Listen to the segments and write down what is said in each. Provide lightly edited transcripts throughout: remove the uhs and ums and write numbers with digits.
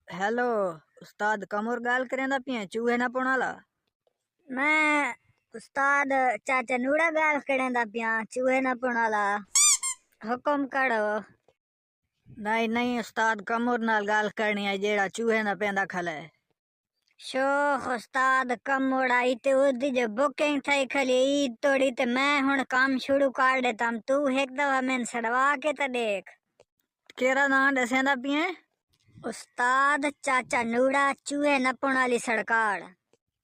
Hello उस्ताद कमर गाल करेंदा पिए चूहे ना पुणाला। मैं उस्ताद चाचा नूड़ा गाल करेंदा पिया चूहे ना पुणाला हुक्म करो। नहीं नहीं उस्ताद कमर नाल गाल करनी है जेड़ा चूहे ना पेंदा खले। शोख उस्ताद कमोड़ा इते उदी जो बुकिंग थई खली ईद तोड़ी ते मैं हुन काम शुरू कर देता तू एक दफा मैंने सड़वा के तो देख। केरा ना दसेंदा पिए उस्ताद चाचा नूड़ा चूहे न पुणाली सरकार।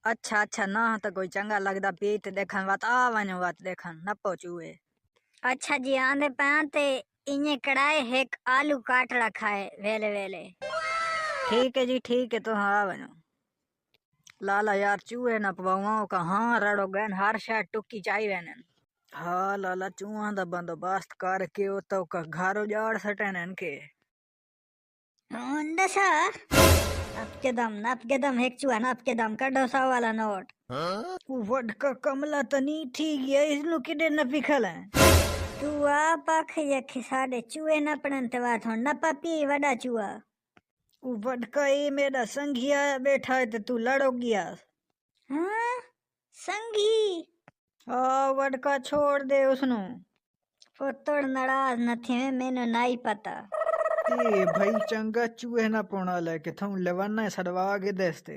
अच्छा अच्छा ना तो कोई चंगा लगदा पी ते देखन वात आ वनो वात देखन न पो चूहे। अच्छा जी आंदे पाते इन्हें कड़ाए एक आलू काट रखा है वेले वेले। ठीक है जी ठीक है तो हाँ वनो लाला यार चूहे ना पवाओ का हाँ रड़ो गन हर शायद टुक्की चाहिए वेनन। हाँ लाला चूहा दा बंदोबस्त करके ओ तो का घर उजाड़ सटेन के दशा आपके दम एक चूहा आपके दम का डोसा वाला नोट। वडका कमला तनी थी गया इसनु किडे न पिखल है। तू आप आखे साडे चूहे न पड़न ते बात हो न पापी वड़ा चूहा। वडका ये मेरा संघिया बैठा है ते तू लड़ो गया। हाँ संगी हाँ वडका छोड़ दे उसनु। पुतड़ नाराज न थे मैंने नहीं पता। ए भाई चंगा चूहे ना पोना ले के थम लेवना सड़वा के देस्ते।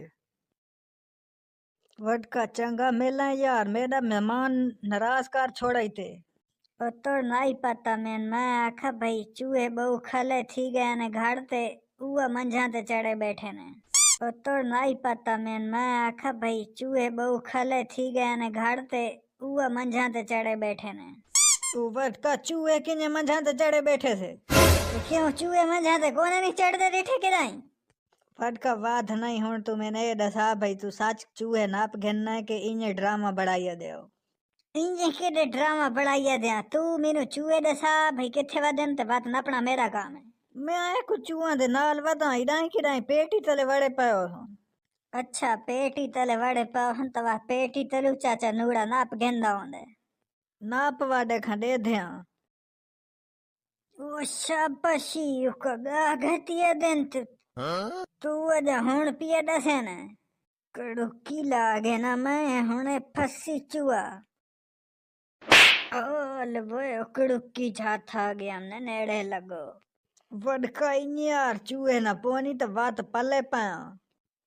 वडका चंगा मिला यार मेरा मेहमान नाराज कर छोड़ाई ते। पुतड़ नहीं पता मैं आखा भाई चूहे बहु खले थी गए ने घर ते उआ मंझा ते चढ़े बैठे ने। पुतड़ नहीं पता मैं आखा भाई चूहे बहु खले थी गए ने घर ते उआ मंझा ते चढ़े बैठे ने। वडका चूहे किने मंझा ते चढ़े बैठे थे। तो क्यों चूहे मंझा ते कोने नहीं चढ़ते बैठे के नहीं। वडका वाद नहीं होन तू मैंने ये दसा भाई तू सच चूहे नाप घेना के इन्हें ड्रामा बढ़ाइया देओ। इंजे केडे ड्रामा बढ़ाइया दिया तू मेनू चूहे दसा भाई किथे वदन ते बात नपना मेरा काम है। मैं कुछ चूहा दे नाल वदा इडाई किडाई पेटी तले वड़े पायो हूं। अच्छा पेटी तले वड़े पावन तवा पेटी तलू चाचा नूड़ा नाप गेंदा होंदे नाप वाडे खंडे ध्या। ओ शाबाशी उका घटिया दिन तू अजा हुन पिया दसे ने कड़ो की लागे ना मैं हुने फसी चुआ। ओल वो कड़ो की झाथा गया हमने नेड़े लगो। वडका यार चूहे ना पोनी तो बात पले पाया।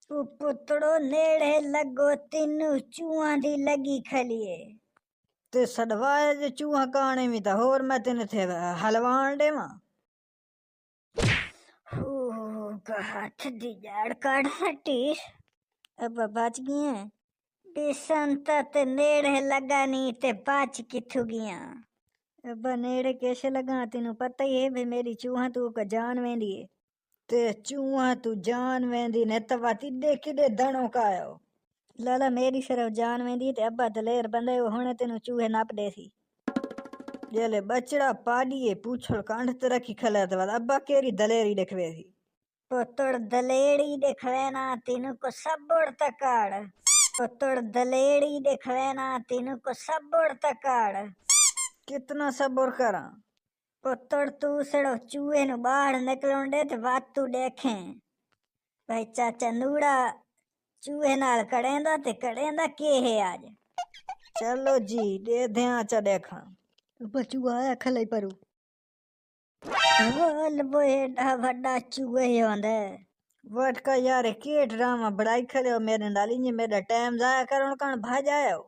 पुतड़ो नेड़े लगो तीनू चूहा दी लगी खलिए ते सड़वाए जे चूहा काने में तो होर मैं तेने थे हलवान दे मां। हाथ दी जाड़ काट हटी अब बच गए बेसन ते नेड़े लगा नहीं ते पाच किथु गया। अब नेड़े कैसे लगा तेनू पता ही है भाई मेरी चूहा तू का जान वेंदी है ते चूहा तू जान वेंदी ने तवा तिडे किडे दणो कायो। लाला मेरी सिर्फ जान वेंदी ते अब्बा दलेर बंदे हुने तेनू चूहे नाप देसी जेले बचड़ा पाडिए पूछल कांड ते रखी खले ते अब्बा केरी दलेरी देखवे थी। पुतड़ दलेड़ी देखवे ना तीनू को सबड़ तकाड़ पुतड़ दलेड़ी देखवे ना तीनू को सबड़ तकाड़। कितना सब्र करा पुतड़ तू सड़ो चूहे नु बाहर निकलों दे ते बात तू देखे भाई चाचा नूड़ा चूहे नाल कड़ेंदा ते कड़ेंदा के है आज। चलो जी दे ध्यान चा देखा बचुआ आया खले परू हल वो एडा वड्डा चूहे होंदे। वटका यार के ड्रामा बड़ाई खले मेरे नाली ने मेरा टाइम जाया करण कण भाज आयो।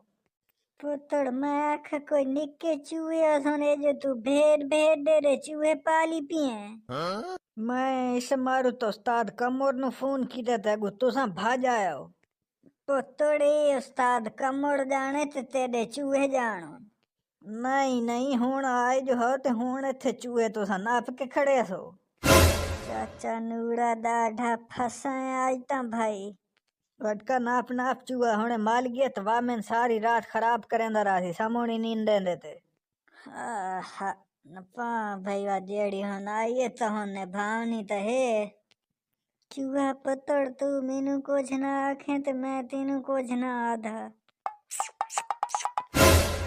पुतड़ मैं आख कोई निक्के चूहे सुने जो तू भेड़ भेड़ दे रे चूहे पाली पिए। मैं इस मारू तो उस्ताद कमर नु फोन कीता ते गुत्तो सा भाज आयो। पुतड़े उस्ताद कमड़ जाने ते तेरे चूहे जानो। नहीं नहीं हुण आए जो हो ते हुण इथे चूहे तो सा नाप के खड़े सो। चाचा नूड़ा दाढ़ा फसा आज ता भाई वटका नाप नाप चूहा हुणे माल गया तो वाह में सारी रात खराब करेंदा रहा समोनी नींद देते। आहा नपा भाई वा जेड़ी हन आई तो हन भावनी तो है चूहा पुतड़ तू मेनू कुछ ना आखे तो मैं तेनू कुछ ना आधा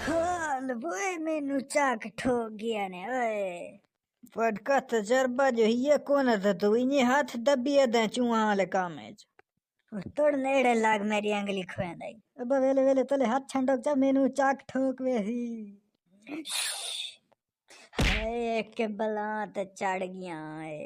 हाल वो मेनू चाक ठोक गया ने ओए वडका तजर्बा जो ये कोन था तू इन्हें हाथ दबिए दे चूहा वाले कामे तोड़ नेड़े लाग मेरी अंगली खुएंदाई। अब वेले वेले तले हाथ छंडक जा मेनू चाक ठोक वेही हाय के बला ते चढ़ गया है।